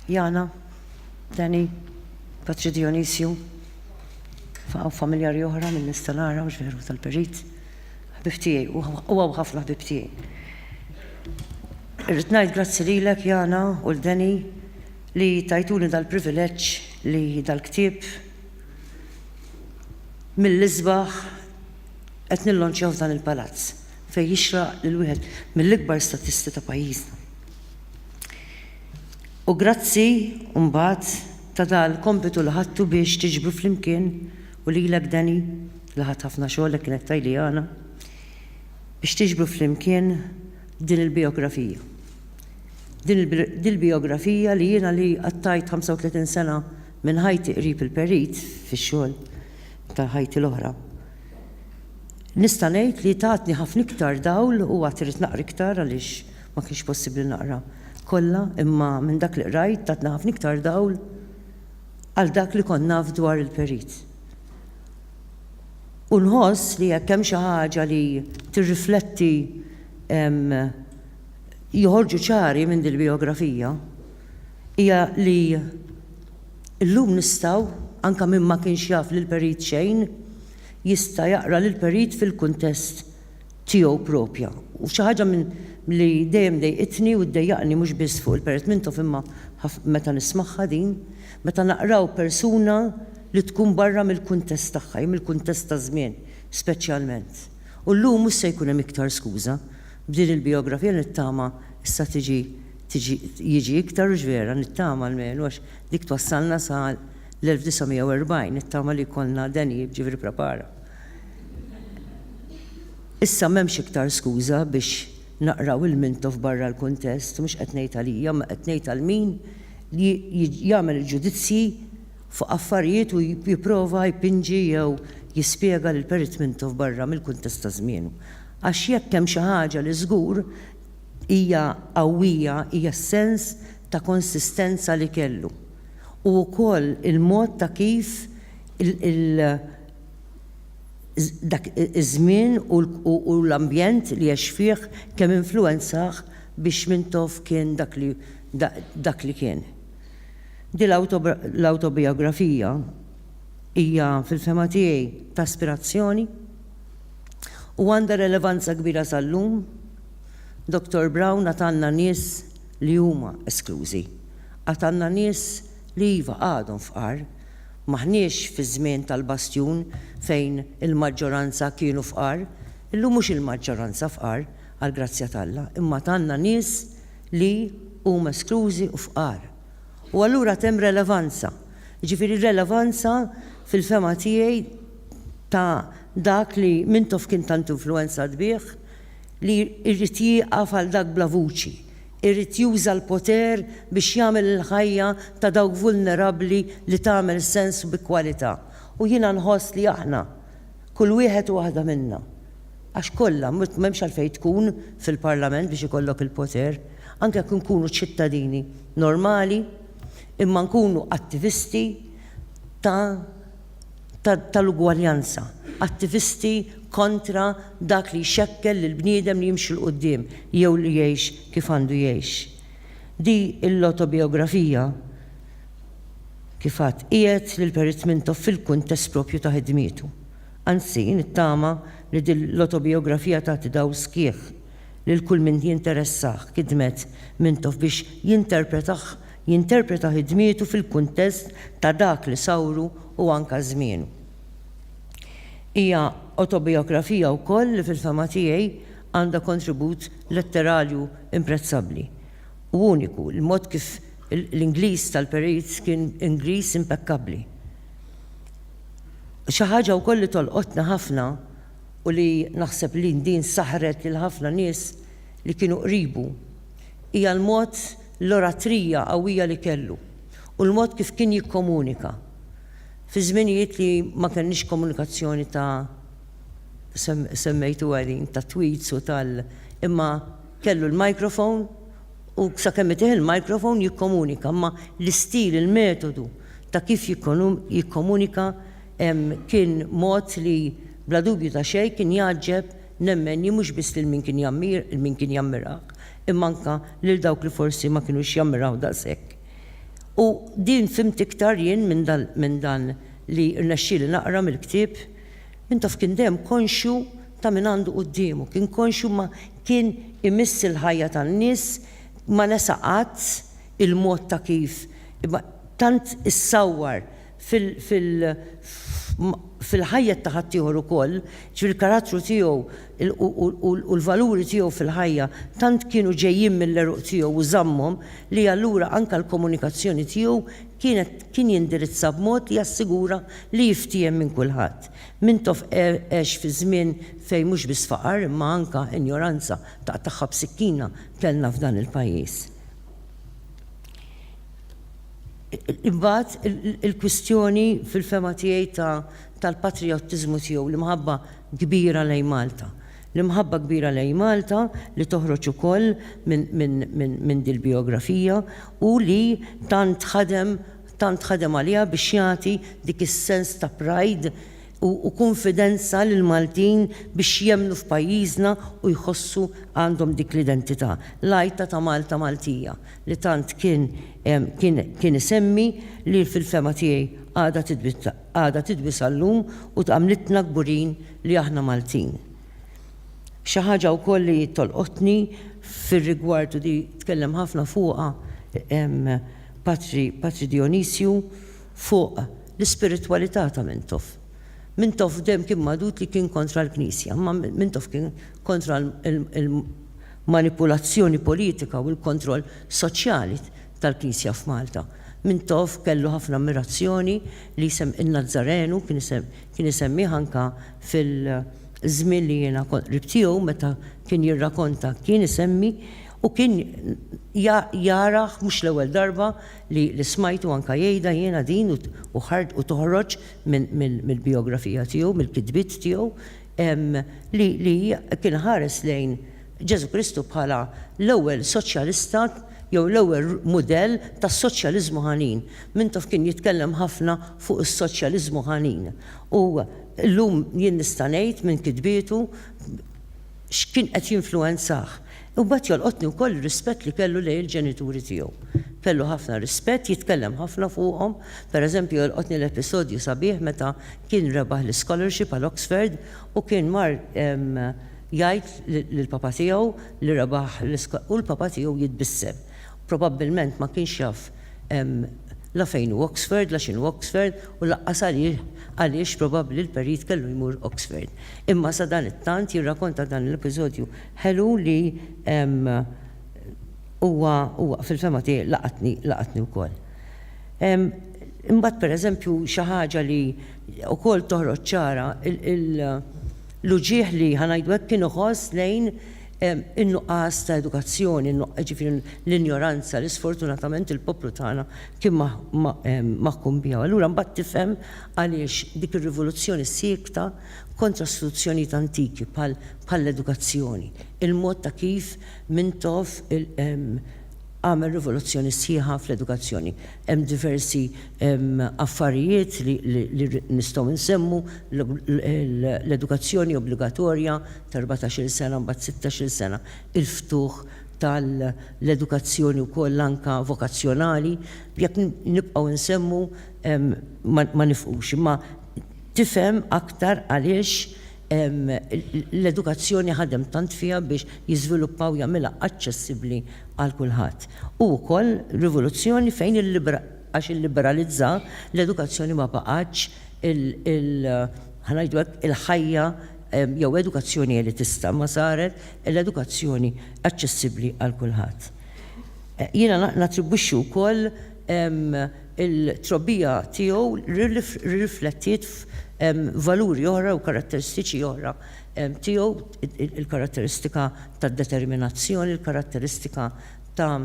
Jana, Dani, Patri Dionisio, familjari oħra minn nistalara, mux veru tal-Perit, ħbiftijaj, u għaw ħafna ħbiftijaj. Irritnajt grazzi lilek, Jana, u l-Dani, li tajtuni dal-privileġġ li dal-ktib mill-izbaħ qed nillonċjaw f'dan il-palazz fej jixraq lil wieħed mill-ikbar statisti ta' pajjiżna. U grazzi mbagħad ta' dal-kompitu li ħadtu biex tiġbru flimkien u lilek Dani li ħadd ħafna xogħol li kienet tajli Jana biex tiġbru flimkien din il-biografija. Din il-biografija li jiena li għattajt 35 sena minn ħajti qrib il-Perit fix-xogħol ta' ħajti l-oħra. Nista' ngħid li tatni ħafna iktar dawl u għad irid naqra iktar għaliex ma kienx possibbli naqra kollha, imma minn dak li qrajt tatna ħafna iktar dawl għal dak li kont naf dwar il-Perit. U nħoss li jekk hemm xi ħaġa li tirrifletti joħorġu ċari minn din il-biografija hija li llum nistgħu anke minn ma kienx jaf lil Perit xejn jista' jaqra lil Perit fil-kuntest tiegħu propja. U xi ħaġa li dejjem dejqitni u ddejjaqni mhux biss fuq il-Perit Mintoff imma meta nismagħha din, meta naqraw persuna li tkun barra mill-kuntest tagħha, mill-kuntest ta' żmien speċjalment. U llum mhux se jkun hemm iktar skuża b'din il-biografija nittama issa jiġi iktar ġvera nittama almenu għax dik twassalna sa l-1940 nittama li jkollna Dani ġifieri prepara. Issa m'hemmx iktar skuża biex naqraw il-Mintoff barra l-kuntest, mhux qed ngħid għalija, ma qed ngħid għal min li jagħmel il-ġudizzji fuq affarijiet u jipprova jpinġi jew jispjega lil Perit Mintoff barra mill-kuntest ta' żmienu. Għax jekk hemm xi ħaġa li żgur hija qawwija hija s-sens ta' konsistenza li kellu. U wkoll il-mod ta' kif dak iż-żmien u l-ambjent li għax fih kemm influenzah biex Mintoff kien dak li kien. Di l-autobiografija hija fil-fema tiegħi ta' aspirazzjoni u għandha relevanza kbira sal-lum. Dr. Brown għatanna nies li huma esklużi. Għatanna nies li iva għadhom fqar, maħniex fi żmien tal-bastjun fejn il-maġġoranza kienu fqar, illum mhux il-maġġoranza fqar għal grazzja t'Alla, imma tanna nies li huma esklużi u fqar. U allura hemm relevanza. Ġifieri relevanza fil-fema tiegħi ta' dak li Mintoff kien tant influenza bih li irrid jieqaf għal dak bla vuċi, irrid juża l-poter biex jagħmel il-ħajja ta' dawk vulnerabbli li tagħmel sens bi kwalità. U jiena nħoss li aħna kull wieħed u waħda minna għax kollha m'hemmx għalfejn tkun fil-Parlament biex ikollok il-poter, anke jekk nkunu ċittadini normali, imma nkunu attivisti tal-ugwaljanza, attivisti kontra dak li jxekkel lill-bniedem li jimxi l-qudiem jew li jgħix kif għandu jgħix. Di l-autobiografija kif għadt qiegħed lil Perit Mintoff fil-kuntest proprju ta' ħidmietu. Anzi, nittama li din l-autobiografija tagħti dawl sħiħ lil kull min jinteressah kidmet Mintoff biex jinterpreta ħidmietu fil-kuntest ta' dak li sawru u anke żmienu. Hija autobiografija wkoll li fil-fema tiegħi għandha kontribut letterarju imprezzabbli u uniku, il-mod kif l-Ingliż tal-Perit kien Ingliż impeccabbli. Xi ħaġa wkoll li tolqotna ħafna u li naħseb li din saħret lil ħafna nies li kienu qribu hija l-mod l-oratrija qawwija li kellu u l-mod kif kien jikkomunika. Fi żminijiet li ma kenniex komunikazzjoni ta' semmejtu għalin ta' tweets u imma kellu l-mikrofon u sakemm itih il-mikrofon jikkomunika, imma l-istil, il-metodu ta' kif jikkomunika kien mod li bla dubju ta' xejn kien jaġġeb nemmen mhux biss lil min kien jammirah, imma anke lil dawk li forsi ma kinux jammiraw daqshekk. U din fimt iktar jien minn dan li rnexxieli naqra mill-ktieb, Mintoff kien dejjem konxu ta' min għandu qudiemu, kien konxu ma kien imiss il-ħajja tan-nies, ma nesaqat il-mod ta' kif. Tant issawwar fil-ħajja ta' ħaddieħor ukoll, fil-karattru tiegħu u l-valuri tiegħu fil-ħajja, tant kienu ġejjin mill-eruq tiegħu u żammhom li allura anke l-komunikazzjoni tiegħu kien jindirizza b'mod li jassigura li jiftiem minn kulħadd. Mintoff għex fi żmien fejn mhux biss faqar imma anke injoranza taqtaħħa b'sikkina kellna f'dan il-pajjiż. Imbagħad il-kwistjoni fil-fema tiegħi tal-patriottiżmu tiegħu l-imħabba kbira lejn Malta. L-imħabba kbira lejn Malta li toħroġ ukoll minn dil-biografija u li tant ħadem għaliha biex jagħti dik is-sens ta' pride u konfidenza lil Maltin biex jemnu f'pajjiżna u jħossu għandhom dik l-identità. L-għajta ta' Malta Maltija li tant kien isemmi li fil-fema tiegħi għadha titbis għallum u tagħmlitna kburin li aħna Maltin. Xi ħaġa wkoll li tolqotni fir-rigward u di tkellem ħafna fuqha Patri Dionisju fuq l-ispiritwalità ta' Mintoff. Mintoff dem kien madut li kien kontra l-Knisja, ma Mintoff kien kontra il-manipulazzjoni politika u l-kontroll soċjali tal-Knisja f'Malta. Mintoff kellu ħafna ammirazzjoni li sem il-Nazzarenu kien isemmiħ anka fil-żmien li jiena qrib tiegħu meta kien jirrakkonta kien isemmi u kien jaraħ mhux l-ewwel darba li smajtu anka jgħidha jiena din u ħard u toħroġ mill-biografija tiegħu, mill-kitbiet tiegħu li kien ħares lejn Ġesu Kristu bħala l-ewwel soċjalista jew l-ewwel mudell tas-soċjaliżmu ħanin. Mintoff kien jitkellem ħafna fuq is-soċjaliżmu ħanin. U llum jien nista' ngħid minn kitbietu x'kien qed jinfluwenzah. U bat jolqotni wkoll rispett li kellu lejn il-ġenituri tiegħu. Kellu ħafna rispett, jitkellem ħafna fuqhom. Pereżempju jolqotni l-episodju sabiħ meta kien rebaħ l-scholarship għal Oxford u kien mar jgħid lill-papa tiegħu li rebaħ u l-papa tiegħu jitbissem. Probabbilment ma kienx jaf la fejn hu Oxford, la x'inhu Oxford u laqqas għaliex probabbli l-perit kellu jmur Oxford. Imma sa dan it-tant jirrakkonta dan l-episodju ħelu li huwa fil-fema tiegħi laqatni wkoll. Imbagħad pereżempju xi ħaġa li wkoll toħroġ ċara l-uġieħ li ħanajdu hekk kien iħoss lejn in-nuqqas ta' edukazzjoni, ġifieri l-injoranza li sfortunatament il-poplu tagħna kien maħkum biha. Allura mbagħad tifhem għaliex dik ir-rivoluzzjoni siekta kontra istituzzjonijiet antiki bħall-edukazzjoni. Il-mod ta' kif Mintoff għamel rivoluzzjoni sħiħa fl-edukazzjoni. Hemm diversi affarijiet li nistgħu nsemmu l-edukazzjoni obbligatorja ta' 14 sena mbagħad 16 sena, il-ftuħ tal-edukazzjoni wkoll anke vokazzjonali, jekk nibqgħu nsemmu ma nifqux, imma tifhem aktar għaliex l-edukazzjoni ħadem tant fiha biex jiżviluppaw jagħmilha aċċessibbli għal kulħadd. U wkoll rivoluzzjoni fejn għax illiberalizza l-edukazzjoni ma baqgħetx il-ħajja jew edukazzjoni elitista ma saret l-edukazzjoni aċċessibbli għal kulħadd. Jiena natribwixxi wkoll il-trobbija tiegħu riflettiet valuri oħra u karatteristiċi oħra tiegħu, il-karatteristika ta' determinazzjoni, il-karatteristika ta'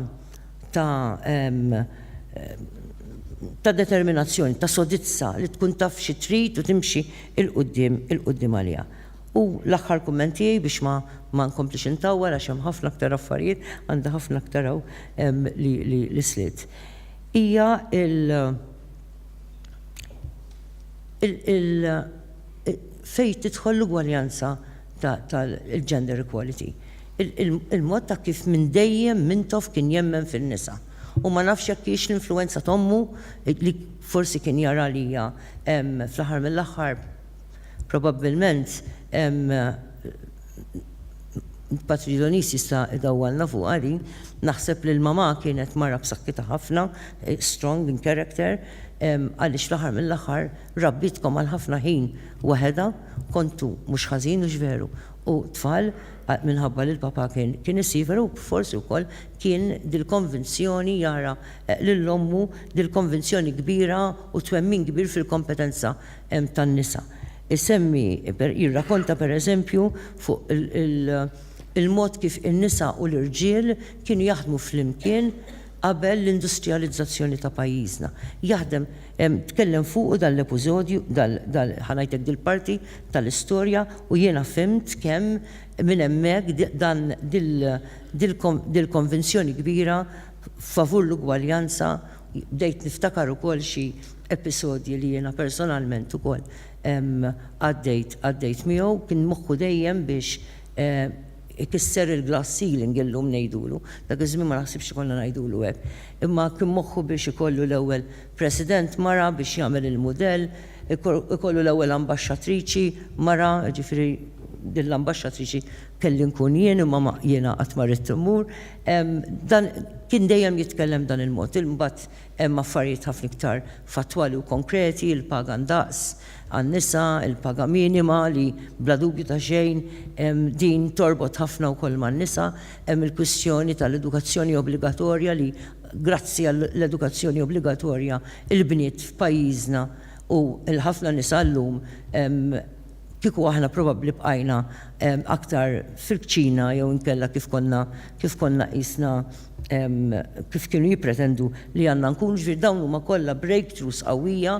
determinazzjoni, ta' sodizza li tkun taf xi trid u timxi il-qudiem għaliha. U l-aħħar kumment tiegħi biex ma nkomplix intawwal għax hemm ħafna aktar affarijiet, għandha ħafna aktar li sliet. Hija fejn tidħol l-ugwaljanza tal-gender equality. Il-mod ta' kif minn dejjem Mintoff kien jemmen fin-nisa U ma nafx jekk hix l-influenza tommu li forsi kien jara li hija fl-aħħar mill-aħħar probabbilment Patri Dionis jista' idawwalna fuq għali, naħseb li l-mama kienet mara b'saħħitha ħafna, strong in character, għaliex fl-aħħar mill-aħħar rabbitkom għal ħafna ħin waħedha, kontu mhux ħażin u veru. U tfal minħabba li l-papa kien isifer u forsi wkoll kien dil-konvinzjoni jara lill-ommu dil-konvinzjoni kbira u twemmin kbir fil-kompetenza tan-nisa. Isemmi jirrakkonta pereżempju fuq il-mod kif in-nisa u l-irġiel kienu jaħdmu flimkien qabel l-industrializzazzjoni ta' pajjiżna. Jaħdem, tkellem fuq dal-episodju, ħanajtek dil-parti tal-istorja u jiena fimt kemm minn hemmhekk dil-konvenzjoni kbira favur l-ugwaljanza bdejt niftakar ukoll xi episodji li jiena personalment ukoll għaddejt miegħu kien moħħu dejjem biex ikisser il-glass ceiling illum ngħidulu. Dak iż-żmien ma naħsibx ikollna ngħidulu hekk. Imma kien moħħu biex ikollu l-ewwel president mara biex jagħmel il-mudell, ikollu l-ewwel ambaxxatriċi mara, ġifieri din l-ambaxxatriċi kelli nkun jien imma jiena qatt ma rid immur. Dan kien dejjem jitkellem dan il-mod. Imbagħad hemm affarijiet ħafna iktar fatwali u konkreti, il-paga ndaqs għan-nisa, il-paga minima li bla dubju ta' xejn din torbot ħafna wkoll man-nisa, hemm il-kwistjoni tal-edukazzjoni obbligatorja li grazzi għall-edukazzjoni obbligatorja il-bniet f'pajjiżna u l-ħafna nisa llum kieku aħna probabbli bqajna aktar fil-kċina jew inkella kif konna qisna kif kienu jippretendu li għandna nkunu ġifier dawn huma kollha breakthroughs qawwija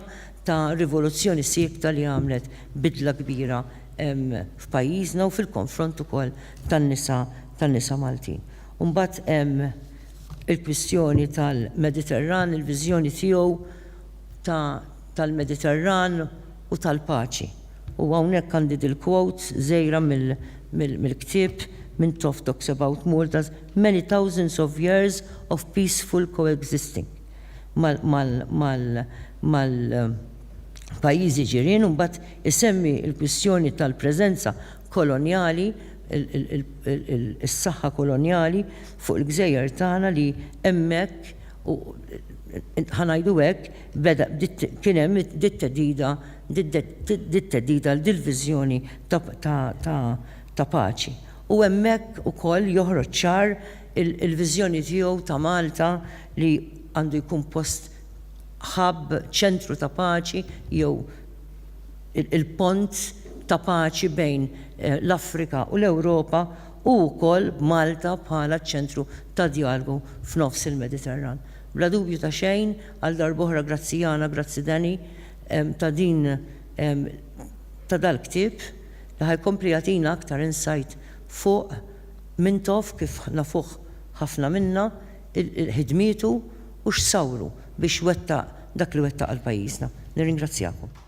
ta' rivoluzzjoni siekta li għamlet bidla kbira f'pajjiżna u fil-konfront ukoll tan-nisa Maltin. U mbagħad hemm il-kwistjoni tal-Mediterran, il-viżjoni tiegħu tal-Mediterran u tal-paċi. U hawnhekk għandi il-quotes żejra mill-ktieb minn Toff talks about Malta's many thousands of years of peaceful coexisting mal-pajjiżi ġirien u mbagħad isemmi l-kwistjoni tal-preżenza kolonjali, is-saħħa kolonjali fuq il-gżejjer tagħna li hemmhekk u ħanajdu hekk beda kien hemm dit-teddida l-viżjoni ta' paċi. U hemmhekk ukoll joħroġ ċar il-viżjoni tiegħu ta' Malta li għandu jkun post ħabb ċentru ta' paċi jew il-pont ta' paċi bejn l-Afrika u l-Ewropa u wkoll Malta bħala ċentru ta' dialogu f'nofs il-Mediterran. Bla dubju ta' xejn għal darb'oħra grazzi Jana, grazzi Dani ta' din ta' dal-ktieb li ħajkompli jagħtina aktar insight fuq minn Toff kif nafuh ħafna minna il-ħidmietu u x'sawru biex wettaq dak li wettaq għal pajjiżna. Nirringrazzjakom.